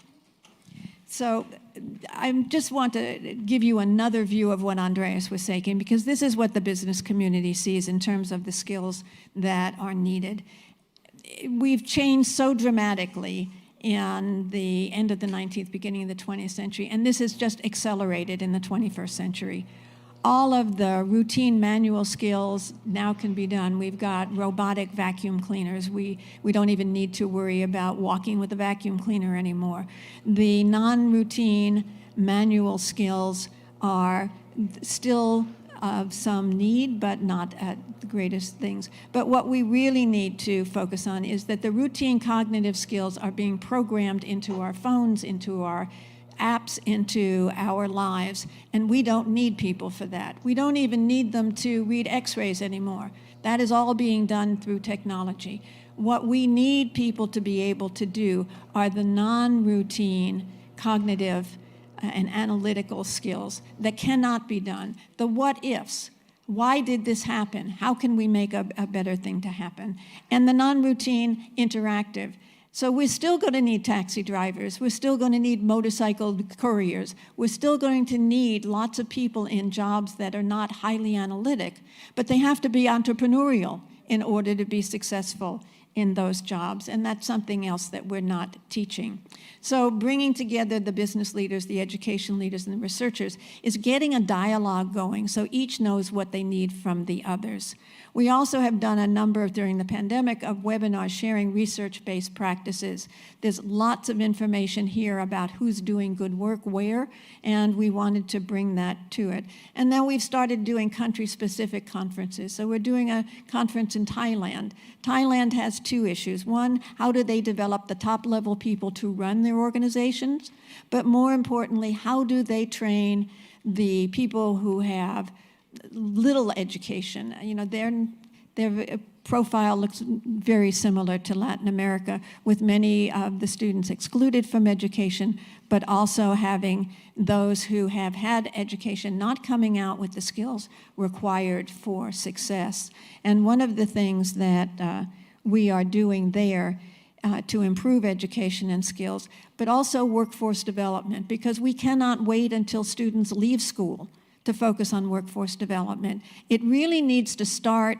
So I just want to give you another view of what Andreas was saying, because this is what the business community sees in terms of the skills that are needed. We've changed so dramatically in the end of the 19th, beginning of the 20th century, and this has just accelerated in the 21st century. All of the routine manual skills now can be done. We've got robotic vacuum cleaners. We don't even need to worry about walking with a vacuum cleaner anymore. The non-routine manual skills are still of some need, but not at the greatest things. But what we really need to focus on is that the routine cognitive skills are being programmed into our phones, into our apps into our lives, and we don't need people for that. We don't even need them to read x-rays anymore. That is all being done through technology. What we need people to be able to do are the non-routine cognitive and analytical skills that cannot be done. The what-ifs. Why did this happen? How can we make a better thing to happen? And the non-routine interactive. So we're still going to need taxi drivers. We're still going to need motorcycle couriers. We're still going to need lots of people in jobs that are not highly analytic, but they have to be entrepreneurial in order to be successful in those jobs, and that's something else that we're not teaching. So bringing together the business leaders, the education leaders, and the researchers is getting a dialogue going so each knows what they need from the others. We also have done a number during the pandemic of webinars sharing research-based practices. There's lots of information here about who's doing good work where, and we wanted to bring that to it. And then we've started doing country-specific conferences. So we're doing a conference in Thailand. Thailand has two issues. One, how do they develop the top-level people to run their organizations? But more importantly, how do they train the people who have little education? You know, their profile looks very similar to Latin America, with many of the students excluded from education, but also having those who have had education not coming out with the skills required for success. And one of the things that we are doing there to improve education and skills, but also workforce development, because we cannot wait until students leave school to focus on workforce development. It really needs to start,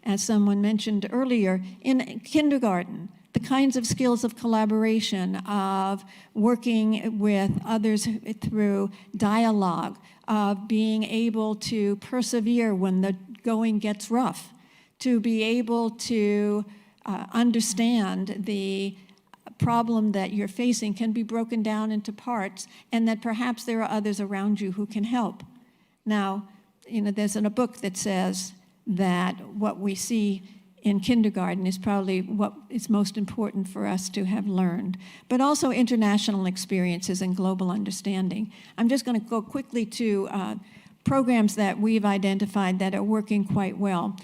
as someone mentioned earlier, in kindergarten. The kinds of skills of collaboration, of working with others through dialogue, of being able to persevere when the going gets rough, to be able to understand the problem that you're facing can be broken down into parts, and that perhaps there are others around you who can help. Now, you know, there's a book that says that what we see in kindergarten is probably what is most important for us to have learned, but also international experiences and global understanding. I'm just going to go quickly to programs that we've identified that are working quite well.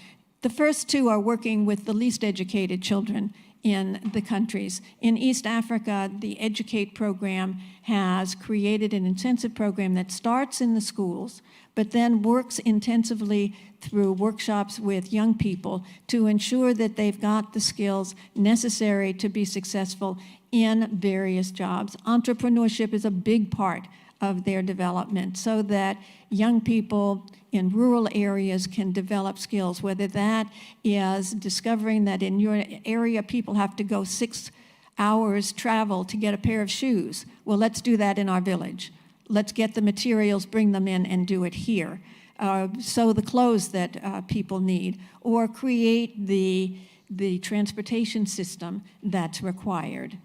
The first two are working with the least educated children in the countries. In East Africa, the Educate program has created an intensive program that starts in the schools, but then works intensively through workshops with young people to ensure that they've got the skills necessary to be successful in various jobs. Entrepreneurship is a big part of their development, so that young people in rural areas can develop skills, whether that is discovering that in your area people have to go 6 hours travel to get a pair of shoes. Well, let's do that in our village. Let's get the materials, bring them in, and do it here. Sew the clothes that people need, or create the transportation system that's required.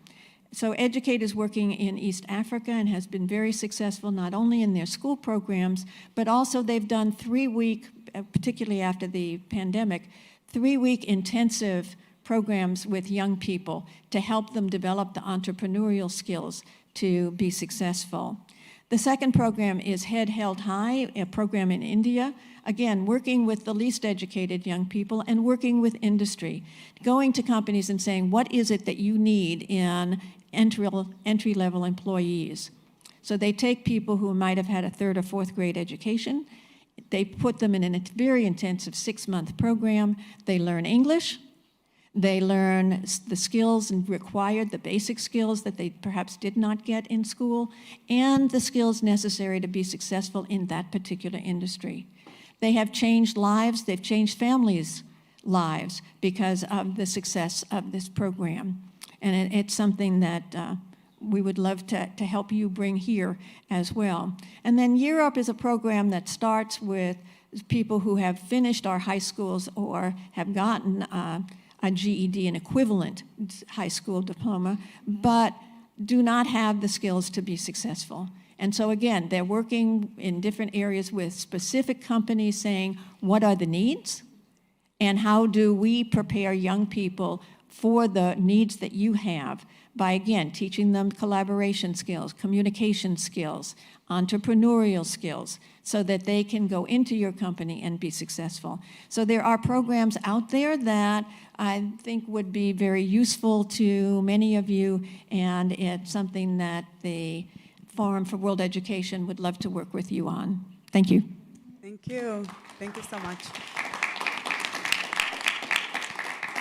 So Educate is working in East Africa and has been very successful, not only in their school programs, but also they've done 3-week, particularly after the pandemic, 3-week intensive programs with young people to help them develop the entrepreneurial skills to be successful. The second program is Head Held High, a program in India, again, working with the least educated young people and working with industry, going to companies and saying, what is it that you need in entry-level employees? So they take people who might have had a 3rd or 4th grade education, they put them in a very intensive 6-month program, they learn English, they learn the skills required, the basic skills that they perhaps did not get in school, and the skills necessary to be successful in that particular industry. They have changed lives, they've changed families' lives because of the success of this program. And it's something that we would love to help you bring here as well. And then Europe is a program that starts with people who have finished our high schools or have gotten a GED, an equivalent high school diploma, but do not have the skills to be successful. And so again, they're working in different areas with specific companies saying, what are the needs? And how do we prepare young people for the needs that you have, by, again, teaching them collaboration skills, communication skills, entrepreneurial skills, so that they can go into your company and be successful. So there are programs out there that I think would be very useful to many of you, and it's something that the Forum for World Education would love to work with you on. Thank you. Thank you. Thank you so much.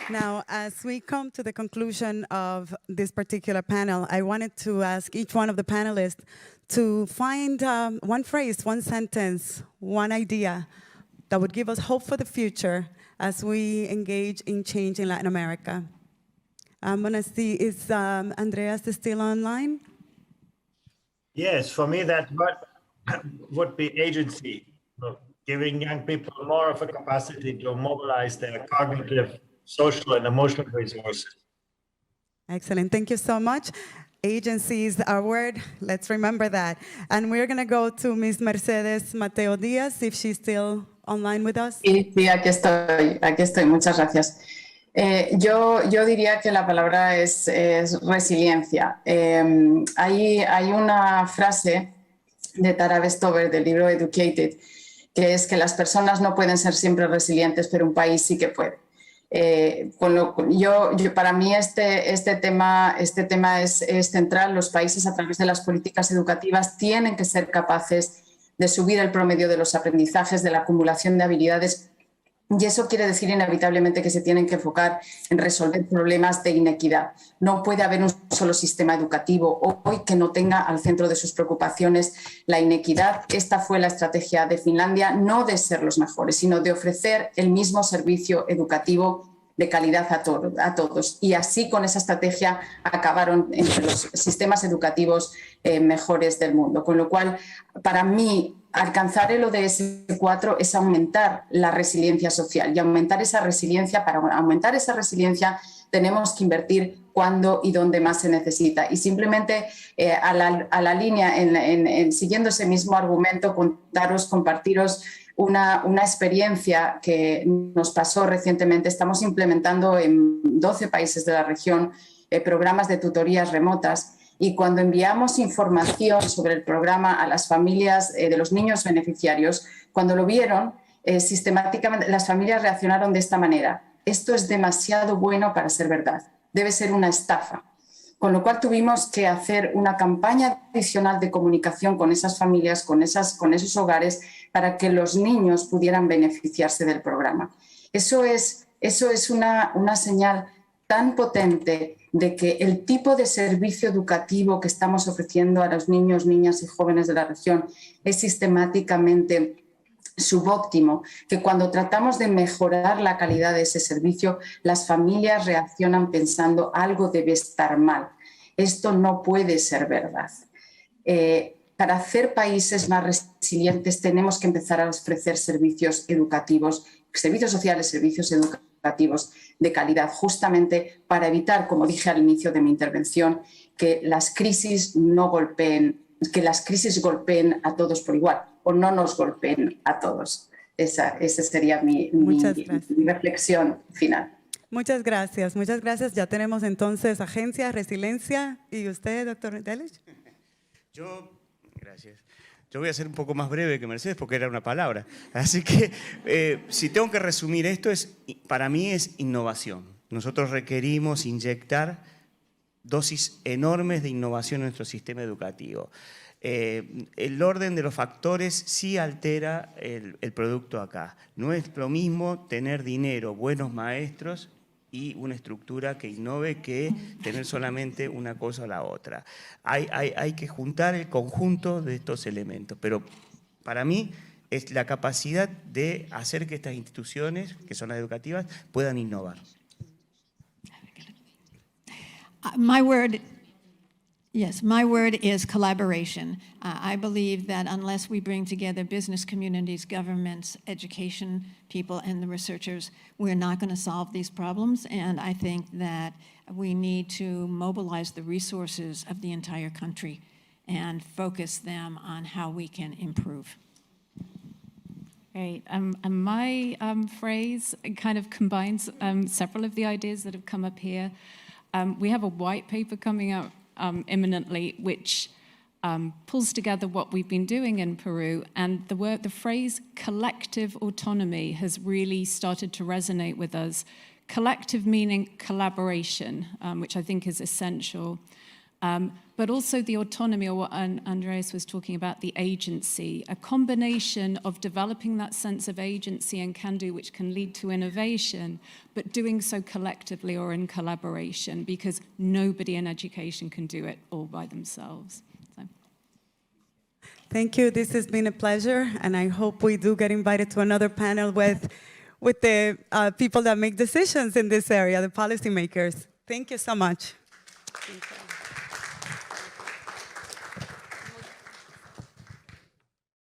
Now, as we come to the conclusion of this particular panel, I wanted to ask each one of the panelists to find one phrase, one sentence, one idea that would give us hope for the future as we engage in change in Latin America. I'm going to see, is Andreas still online? Yes, for me that would be agency, giving young people more of a capacity to mobilize their cognitive, social, and emotional resources. Excellent, thank you so much. Agency is our word, let's remember that. And we're going to go to Ms. Mercedes Mateo Díaz, if she's still online with us. Sí, aquí estoy, muchas gracias. Yo diría que la palabra es resiliencia. Hay una frase de Tara Westover del libro Educated, que es que las personas no pueden ser siempre resilientes, pero un país sí que puede. Para mí este tema es central. Los países, a través de las políticas educativas, tienen que ser capaces de subir el promedio de los aprendizajes, de la acumulación de habilidades, y eso quiere decir inevitablemente que se tienen que enfocar en resolver problemas de inequidad. No puede haber un solo sistema educativo hoy que no tenga al centro de sus preocupaciones la inequidad. Esta fue la estrategia de Finlandia, no de ser los mejores, sino de ofrecer el mismo servicio educativo de calidad a todos. Y así, con esa estrategia, acabaron entre los sistemas educativos mejores del mundo. Con lo cual, para mí, alcanzar el ODS 4 es aumentar la resiliencia social, y aumentar esa resiliencia, para aumentar esa resiliencia tenemos que invertir cuando y donde más se necesita. Y simplemente a la línea, siguiendo ese mismo argumento, compartiros una experiencia que nos pasó recientemente. Estamos implementando en 12 países de la región programas de tutorías remotas, y cuando enviamos información sobre el programa a las familias de los niños beneficiarios, cuando lo vieron, sistemáticamente las familias reaccionaron de esta manera: esto es demasiado bueno para ser verdad, debe ser una estafa. Con lo cual tuvimos que hacer una campaña adicional de comunicación con esas familias, con esos hogares, para que los niños pudieran beneficiarse del programa. Eso es una señal tan potente de que el tipo de servicio educativo que estamos ofreciendo a los niños, niñas y jóvenes de la región es sistemáticamente subóptimo, que cuando tratamos de mejorar la calidad de ese servicio, las familias reaccionan pensando: algo debe estar mal, esto no puede ser verdad. Para hacer países más resilientes tenemos que empezar a ofrecer servicios educativos, servicios sociales, servicios educativos de calidad, justamente para evitar, como dije al inicio de mi intervención, que las crisis golpeen a todos por igual, o no nos golpeen a todos. Esa sería mi reflexión final. Muchas gracias, muchas gracias. Ya tenemos entonces agencia, resiliencia. ¿Y usted, doctor Delich? Gracias. Yo voy a ser un poco más breve que Mercedes porque era una palabra. Así que si tengo que resumir esto, para mí es innovación. Nosotros requerimos inyectar dosis enormes de innovación en nuestro sistema educativo. El orden de los factores sí altera el producto acá. No es lo mismo tener dinero, buenos maestros y una estructura que innove que tener solamente una cosa o la otra. Hay que juntar el conjunto de estos elementos, pero para mí es la capacidad de hacer que estas instituciones, que son las educativas, puedan innovar. My word is collaboration. I believe that unless we bring together business communities, governments, education people, and the researchers, we're not going to solve these problems. And I think that we need to mobilize the resources of the entire country and focus them on how we can improve. Great. And my phrase kind of combines several of the ideas that have come up here. We have a white paper coming out imminently, which pulls together what we've been doing in Peru, and the phrase collective autonomy has really started to resonate with us. Collective meaning collaboration, which I think is essential, but also the autonomy, or what Andreas was talking about, the agency, a combination of developing that sense of agency and can-do, which can lead to innovation, but doing so collectively or in collaboration, because nobody in education can do it all by themselves. Thank you. This has been a pleasure, and I hope we do get invited to another panel with the people that make decisions in this area, the policymakers. Thank you so much. Thank you.